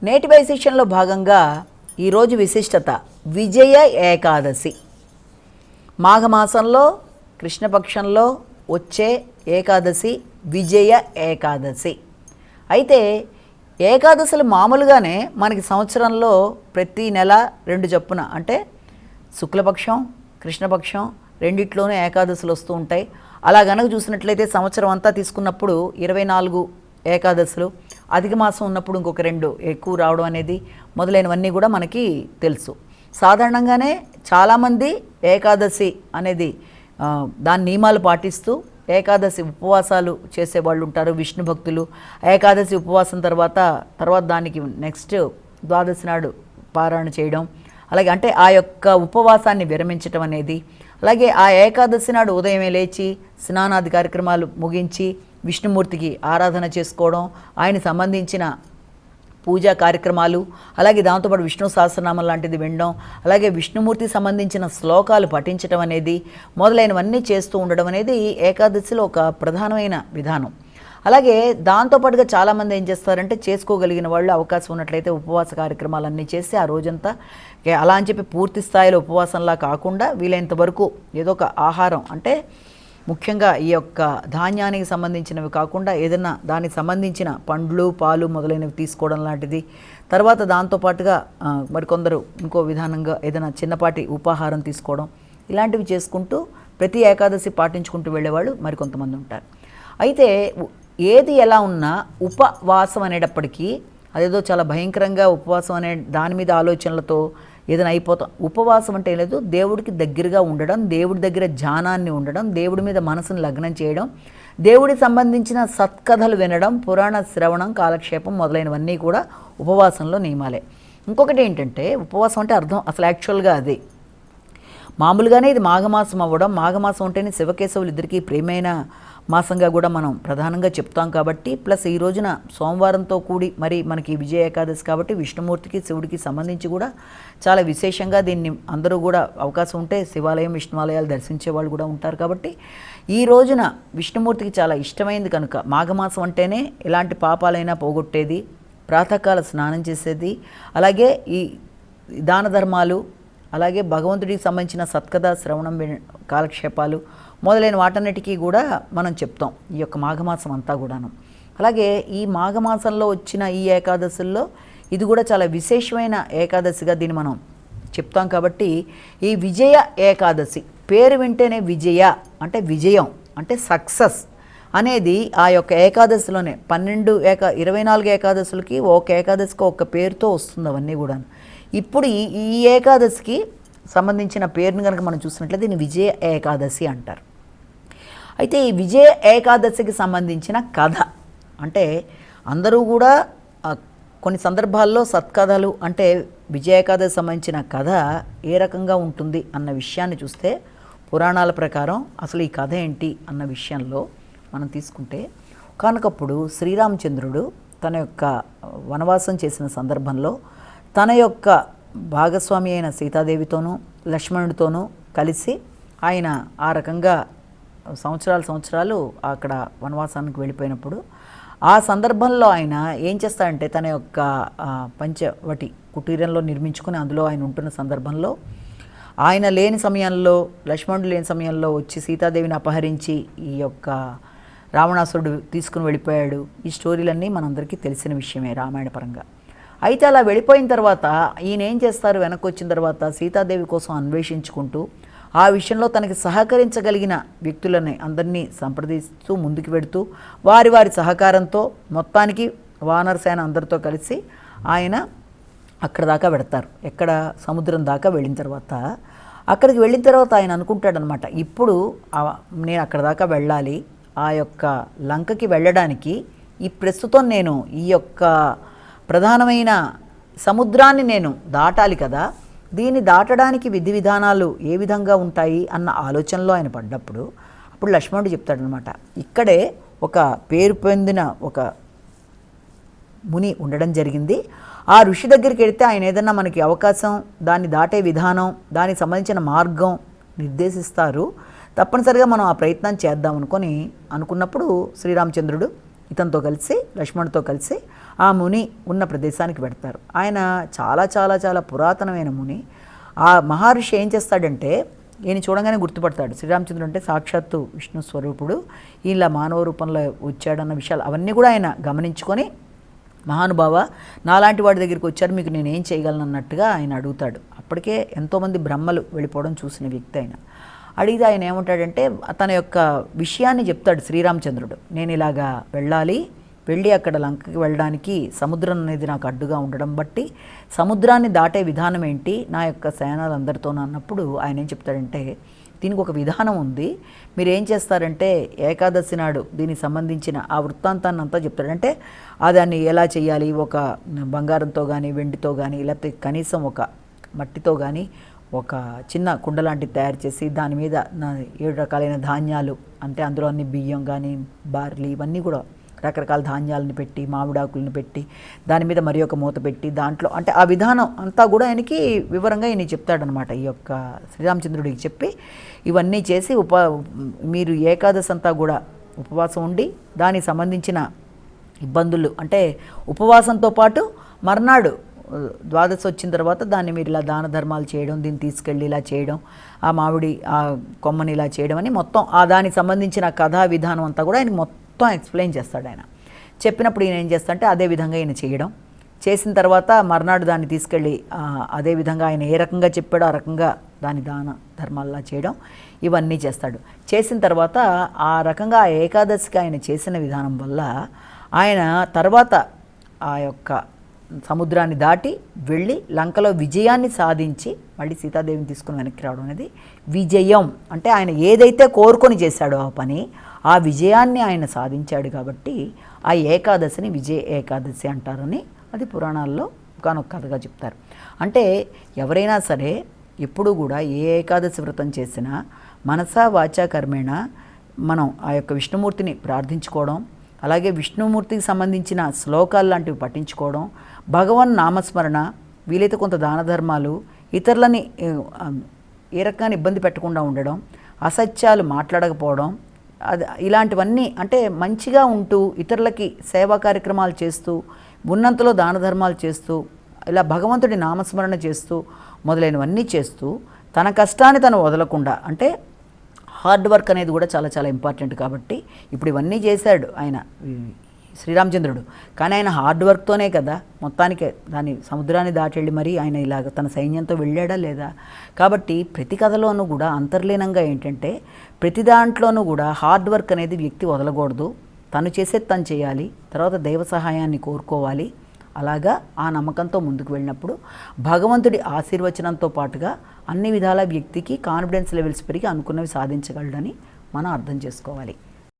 నేటి వైశిష్యంలో భాగంగా ఈరోజు విశిష్టత విజయ ఏకాదశి. మాఘమాసంలో కృష్ణపక్షంలో వచ్చే ఏకాదశి విజయ ఏకాదశి. అయితే ఏకాదశులు మామూలుగానే మనకి సంవత్సరంలో ప్రతి నెల 2 చొప్పున, అంటే శుక్లపక్షం కృష్ణపక్షం రెండిట్లోనూ ఏకాదశులు వస్తూ ఉంటాయి. అలా గనక చూసినట్లయితే సంవత్సరం అంతా తీసుకున్నప్పుడు 24 ఏకాదశులు, అధిక మాసం ఉన్నప్పుడు ఇంకొక 2 ఎక్కువ రావడం అనేది మొదలైనవన్నీ కూడా మనకి తెలుసు. సాధారణంగానే చాలామంది ఏకాదశి అనేది దాని నియమాలు పాటిస్తూ ఏకాదశి ఉపవాసాలు చేసేవాళ్ళు ఉంటారు. విష్ణు భక్తులు ఏకాదశి ఉపవాసం తర్వాత దానికి నెక్స్ట్ ద్వాదశి నాడు పారాయణ చేయడం, అలాగే అంటే ఆ యొక్క ఉపవాసాన్ని విరమించడం అనేది, అలాగే ఆ ఏకాదశి నాడు ఉదయమే లేచి స్నానాది కార్యక్రమాలు ముగించి విష్ణుమూర్తికి ఆరాధన చేసుకోవడం, ఆయన సంబంధించిన పూజా కార్యక్రమాలు, అలాగే దాంతోపాటు విష్ణు సహస్రనామం లాంటిది వినడం, అలాగే విష్ణుమూర్తికి సంబంధించిన శ్లోకాలు పఠించడం అనేది మొదలైనవన్నీ చేస్తూ ఉండడం అనేది ఏకాదశిలో ఒక ప్రధానమైన విధానం. అలాగే దాంతోపాటుగా చాలామంది ఏం చేస్తారంటే, చేసుకోగలిగిన వాళ్ళు అవకాశం ఉన్నట్లయితే ఉపవాస కార్యక్రమాలన్నీ చేసి ఆ రోజంతా అలా అని చెప్పి పూర్తి స్థాయిలో ఉపవాసంలా కాకుండా వీలైనంత వరకు ఏదో ఒక ఆహారం, అంటే ముఖ్యంగా ఈ యొక్క ధాన్యానికి సంబంధించినవి కాకుండా ఏదైనా దానికి సంబంధించిన పండ్లు పాలు మొదలైనవి తీసుకోవడం లాంటిది, తర్వాత దాంతోపాటుగా మరికొందరు ఇంకో విధానంగా ఏదైనా చిన్నపాటి ఉపాహారం తీసుకోవడం, ఇలాంటివి చేసుకుంటూ ప్రతి ఏకాదశి పాటించుకుంటూ వెళ్ళేవాళ్ళు మరికొంతమంది ఉంటారు. అయితే ఏది ఎలా ఉన్నా ఉపవాసం అనేటప్పటికీ అదేదో చాలా భయంకరంగా ఉపవాసం అనే దాని మీద ఆలోచనలతో ఏదైనా అయిపోతాం. ఉపవాసం అంటే లేదు, దేవుడికి దగ్గరగా ఉండడం, దేవుడి దగ్గర ధ్యానాన్ని ఉండడం, దేవుడి మీద మనసును లగ్నం చేయడం, దేవుడికి సంబంధించిన సత్కథలు వినడం, పురాణ శ్రవణం, కాలక్షేపం మొదలైనవన్నీ కూడా ఉపవాసంలో నియమాలే. ఇంకొకటి ఏంటంటే, ఉపవాసం అంటే అర్థం అసలు యాక్చువల్గా అదే. మామూలుగానే ఇది మాఘమాసం అవ్వడం, మాఘమాసం అంటేనే శివకేశవులు ఇద్దరికీ ప్రేమైన మాసంగా కూడా మనం ప్రధానంగా చెప్తాం కాబట్టి, ప్లస్ ఈ రోజున సోమవారంతో కూడి మరి మనకి విజయ ఏకాదశి కాబట్టి విష్ణుమూర్తికి శివుడికి సంబంధించి కూడా చాలా విశేషంగా దీన్ని అందరూ కూడా అవకాశం ఉంటే శివాలయం విష్ణువాలయాలు దర్శించే వాళ్ళు కూడా ఉంటారు. కాబట్టి ఈ రోజున విష్ణుమూర్తికి చాలా ఇష్టమైంది కనుక మాఘమాసం అంటేనే ఎలాంటి పాపాలైనా పోగొట్టేది, ప్రాతకాల స్నానం చేసేది, అలాగే ఈ దాన ధర్మాలు, అలాగే భగవంతుడికి సంబంధించిన సత్కథ శ్రవణం కాలక్షేపాలు మొదలైన వాటన్నిటికీ కూడా మనం చెప్తాం ఈ యొక్క మాఘమాసం అంతా కూడాను. అలాగే ఈ మాఘమాసంలో వచ్చిన ఈ ఏకాదశుల్లో ఇది కూడా చాలా విశేషమైన ఏకాదశిగా దీన్ని మనం చెప్తాం. కాబట్టి ఈ విజయ ఏకాదశి పేరు వింటేనే విజయ అంటే విజయం, అంటే సక్సెస్ అనేది ఆ యొక్క ఏకాదశిలోనే 24 ఏకాదశులకి ఒక ఏకాదశికి ఒక పేరుతో వస్తుంది అవన్నీ కూడా. ఇప్పుడు ఈ ఏకాదశికి సంబంధించిన పేరుని కనుక మనం చూసినట్లయితే దీన్ని విజయ ఏకాదశి అంటారు. అయితే ఈ విజయ ఏకాదశికి సంబంధించిన కథ అంటే అందరూ కూడా కొన్ని సందర్భాల్లో సత్కథలు, అంటే విజయ ఏకాదశి సంబంధించిన కథ ఏ రకంగా ఉంటుంది అన్న విషయాన్ని చూస్తే పురాణాల ప్రకారం అసలు ఈ కథ ఏంటి అన్న విషయంలో మనం తీసుకుంటే, కానకప్పుడు శ్రీరామచంద్రుడు తన యొక్క వనవాసం చేసిన సందర్భంలో తన యొక్క భాగస్వామి అయిన సీతాదేవితోనూ లక్ష్మణుడితోనూ కలిసి ఆయన ఆ రకంగా సంవత్సరాలు అక్కడ వనవాసానికి వెళ్ళిపోయినప్పుడు ఆ సందర్భంలో ఆయన ఏం చేస్తాడంటే తన యొక్క పంచవటి కుటీరంలో నిర్మించుకొని అందులో ఆయన ఉంటున్న సందర్భంలో ఆయన లేని సమయంలో, లక్ష్మణుడు లేని సమయంలో వచ్చి సీతాదేవిని అపహరించి ఈ యొక్క రావణాసురుడు తీసుకుని వెళ్ళిపోయాడు. ఈ స్టోరీలన్నీ మనందరికీ తెలిసిన విషయమే రామాయణ పరంగా. అయితే అలా వెళ్ళిపోయిన తర్వాత ఈయన ఏం చేస్తారు, వెనక్కి వచ్చిన తర్వాత సీతాదేవి కోసం అన్వేషించుకుంటూ ఆ విషయంలో తనకి సహకరించగలిగిన వ్యక్తులని అందరినీ సంప్రదిస్తూ ముందుకు వెడుతూ వారి సహకారంతో మొత్తానికి వానరసేన అందరితో కలిసి ఆయన అక్కడ దాకా వెడతారు. ఎక్కడ సముద్రం దాకా వెళ్ళిన తర్వాత అక్కడికి వెళ్ళిన తర్వాత ఆయన అనుకుంటాడనమాట, ఇప్పుడు నేను అక్కడ దాకా వెళ్ళాలి, ఆ యొక్క లంకకి వెళ్ళడానికి ఈ ప్రస్తుతం నేను ఈ యొక్క ప్రధానమైన సముద్రాన్ని నేను దాటాలి కదా, దీన్ని దాటడానికి విధి విధానాలు ఏ విధంగా ఉంటాయి అన్న ఆలోచనలో ఆయన పడ్డప్పుడు అప్పుడు లక్ష్మణుడు చెప్తాడనమాట, ఇక్కడే ఒక పేరు పొందిన ఒక ముని ఉండడం జరిగింది, ఆ ఋషి దగ్గరికి వెళితే ఆయన ఏదన్నా మనకి అవకాశం, దాన్ని దాటే విధానం, దానికి సంబంధించిన మార్గం నిర్దేశిస్తారు, తప్పనిసరిగా మనం ఆ ప్రయత్నం చేద్దాం అనుకున్నప్పుడు శ్రీరామచంద్రుడు ఇతనితో కలిసి లక్ష్మణుడితో కలిసి ఆ ముని ఉన్న ప్రదేశానికి పెడతారు. ఆయన చాలా చాలా చాలా పురాతనమైన ముని. ఆ మహర్షి ఏం చేస్తాడంటే ఈయన చూడగానే గుర్తుపడతాడు. శ్రీరామచంద్రుడు అంటే సాక్షాత్తు విష్ణు స్వరూపుడు, ఇలా మానవ రూపంలో వచ్చాడన్న విషయాలు అవన్నీ కూడా ఆయన గమనించుకొని, మహానుభావ నాలాంటి వాడి దగ్గరికి వచ్చారు, మీకు నేనేం చేయగలను అన్నట్టుగా ఆయన అడుగుతాడు. అప్పటికే ఎంతోమంది బ్రహ్మలు వెళ్ళిపోవడం చూసిన వ్యక్తి ఆయన. అడిగితే ఆయన ఏమంటాడంటే తన యొక్క విషయాన్ని చెప్తాడు శ్రీరామచంద్రుడు. నేను ఇలాగా వెళ్ళి అక్కడ లంకకి వెళ్ళడానికి సముద్రం అనేది నాకు అడ్డుగా ఉండడం బట్టి సముద్రాన్ని దాటే విధానం ఏంటి నా యొక్క సేనాలందరితో అన్నప్పుడు ఆయన ఏం చెప్తాడంటే దీనికి ఒక విధానం ఉంది, మీరు ఏం చేస్తారంటే ఏకాదశి నాడు దీనికి సంబంధించిన ఆ వృత్తాంతాన్ని అంతా చెప్తాడు. అంటే దాన్ని ఎలా చేయాలి, ఒక బంగారంతో కానీ వెండితో కానీ లేకపోతే కనీసం ఒక మట్టితో కానీ ఒక చిన్న కుండ లాంటిది తయారు చేసి దాని మీద 7 రకాలైన ధాన్యాలు, అంటే అందులో అన్ని బియ్యం కానీ బార్లీ ఇవన్నీ కూడా రకరకాల ధాన్యాలను పెట్టి మామిడాకులను పెట్టి దాని మీద మరి ఒక మూత పెట్టి దాంట్లో అంటే ఆ విధానం అంతా కూడా ఆయనకి వివరంగా ఈయన చెప్తాడనమాట. ఈ యొక్క శ్రీరామచంద్రుడికి చెప్పి ఇవన్నీ చేసి మీరు ఏకాదశి అంతా కూడా ఉపవాసం ఉండి దానికి సంబంధించిన ఇబ్బందులు అంటే ఉపవాసంతో పాటు మర్నాడు ద్వాదశి వచ్చిన తర్వాత దాన్ని మీరు ఇలా దాన ధర్మాలు చేయడం, దీన్ని తీసుకెళ్ళి ఇలా చేయడం, ఆ మామిడి ఆ కొమ్మని ఇలా చేయడం అని మొత్తం దానికి సంబంధించిన కథా విధానం అంతా కూడా ఆయనకి మొత్తం ఎక్స్ప్లెయిన్ చేస్తాడు. ఆయన చెప్పినప్పుడు ఈయన ఏం చేస్తాడంటే అదే విధంగా ఈయన చేయడం, చేసిన తర్వాత మర్నాడు దాన్ని తీసుకెళ్ళి అదే విధంగా ఆయన ఏ రకంగా చెప్పాడో ఆ రకంగా దాని దాన ధర్మాల్లా చేయడం ఇవన్నీ చేస్తాడు. చేసిన తర్వాత ఆ రకంగా ఏకాదశికి ఆయన చేసిన విధానం వల్ల ఆయన తర్వాత ఆ యొక్క సముద్రాన్ని దాటి వెళ్ళి లంకలో విజయాన్ని సాధించి మళ్ళీ సీతాదేవిని తీసుకుని వెనక్కి రావడం అనేది విజయం. అంటే ఆయన ఏదైతే కోరుకొని చేశాడో ఆ పని ఆ విజయాన్ని ఆయన సాధించాడు కాబట్టి ఆ ఏకాదశిని విజయ ఏకాదశి అంటారని అది పురాణాల్లో ఒకనొక కథగా చెప్తారు. అంటే ఎవరైనా సరే ఎప్పుడు కూడా ఏ ఏకాదశి వ్రతం చేసినా మనసా వాచా కర్మేణ మనం ఆ యొక్క విష్ణుమూర్తిని ప్రార్థించుకోవడం, అలాగే విష్ణుమూర్తికి సంబంధించిన శ్లోకాలు లాంటివి పఠించుకోవడం, భగవన్ నామస్మరణ, వీలైతే కొంత దాన ధర్మాలు, ఇతరులని ఏ రకంగా ఇబ్బంది పెట్టకుండా ఉండడం, అసత్యాలు మాట్లాడకపోవడం, ఇలాంటివన్నీ అంటే మంచిగా ఉంటూ ఇతరులకి సేవా కార్యక్రమాలు చేస్తూ ఉన్నంతలో దాన ధర్మాలు చేస్తూ ఇలా భగవంతుడి నామస్మరణ చేస్తూ మొదలైనవన్నీ చేస్తూ తన కష్టాన్ని తను వదలకుండా, అంటే హార్డ్ వర్క్ అనేది కూడా చాలా చాలా ఇంపార్టెంట్. కాబట్టి ఇప్పుడు ఇవన్నీ చేశాడు ఆయన శ్రీరామచంద్రుడు, కానీ ఆయన హార్డ్ వర్క్తోనే కదా మొత్తానికి దాన్ని సముద్రాన్ని దాటెళ్ళి మరి ఆయన ఇలాగ తన సైన్యంతో వెళ్ళాడా లేదా. కాబట్టి ప్రతి కథలోనూ కూడా అంతర్లీనంగా ఏంటంటే ప్రతి దాంట్లోనూ కూడా హార్డ్ వర్క్ అనేది వ్యక్తి వదలకూడదు, తను చేసేది తను చేయాలి, తర్వాత దైవ సహాయాన్ని కోరుకోవాలి. అలాగా ఆ నమ్మకంతో ముందుకు వెళ్ళినప్పుడు భగవంతుడి ఆశీర్వచనంతో పాటుగా అన్ని విధాల వ్యక్తికి కాన్ఫిడెన్స్ లెవెల్స్ పెరిగి అనుకున్నవి సాధించగలడని మనం అర్థం చేసుకోవాలి.